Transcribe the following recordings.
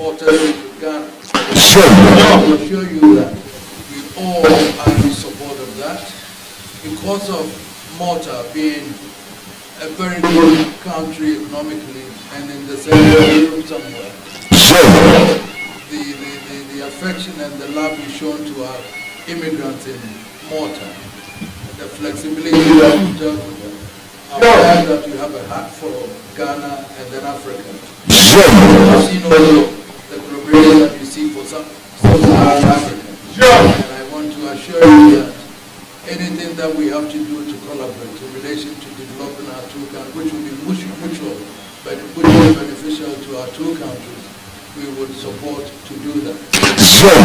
partnership with Ghana. Sure. I will assure you that we all are in support of that. Because of Malta being a very good country economically and in the center of Europe somewhere, Sure. the affection and the love we shown to our immigrants in Malta, the flexibility that we dealt with them. I'm glad that you have a heart for Ghana and then Africa. Sure. I've seen also the collaboration that you see for Sub-Saharan Africa. And I want to assure you that anything that we have to do to collaborate in relation to developing our two countries, which will be mutual, but mutually beneficial to our two countries, we would support to do that. Sure.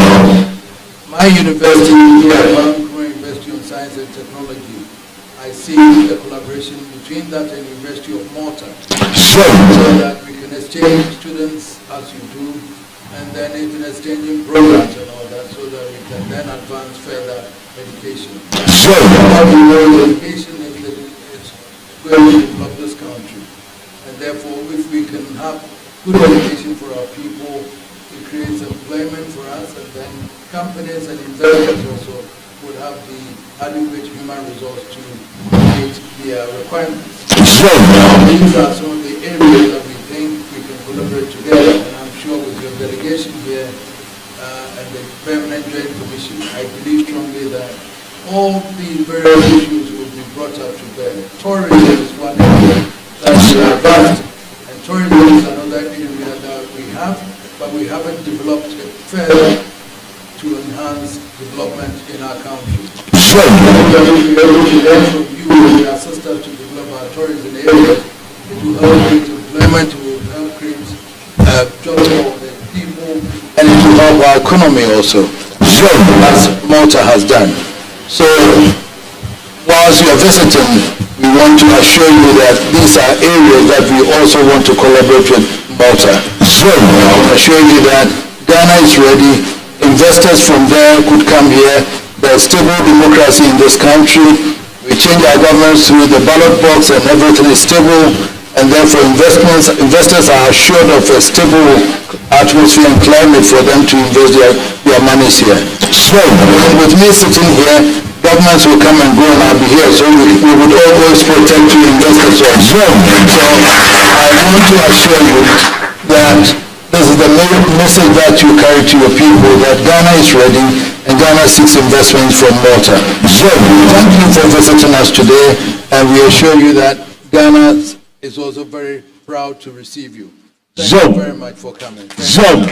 My university here, Vancouver University of Science and Technology, I see the collaboration between that and University of Malta, Sure. so that we can exchange students as you do, and then even exchanging programs and all that, so that we can then advance further education. Sure. How we know education is going to develop this country, and therefore, if we can have good education for our people, it creates employment for us, and then companies and investors also would have the adequate human resource to meet their requirements. Sure. These are some of the areas that we think we can collaborate together, and I'm sure with your delegation here and the Permanent Joint Commission, I believe strongly that all the various issues will be brought up to bear. Tourism is one area that's vast, and tourism is another area that we have, but we haven't developed it further to enhance development in our country. Sure. We will be able to learn from you and your assistance to develop our tourism areas. It will help create employment, it will help create jobs for the people, and it will help our economy also. Sure. As Malta has done. So, whilst you are visiting, we want to assure you that these are areas that we also want to collaborate with Malta. Sure. I assure you that Ghana is ready. Investors from there could come here. There's stable democracy in this country. We change our governments through the ballot box and everything is stable. And therefore investors are assured of a stable atmosphere and climate for them to invest their monies here. Sure. With me sitting here, governments will come and go and I'll be here, so we would always protect you investors also. Sure. So I want to assure you that this is the message that you carry to your people, that Ghana is ready and Ghana seeks investments from Malta. Sure. Thank you for visiting us today, and we assure you that Ghana is also very proud to receive you. Thank Sure. you very much for coming. Sure.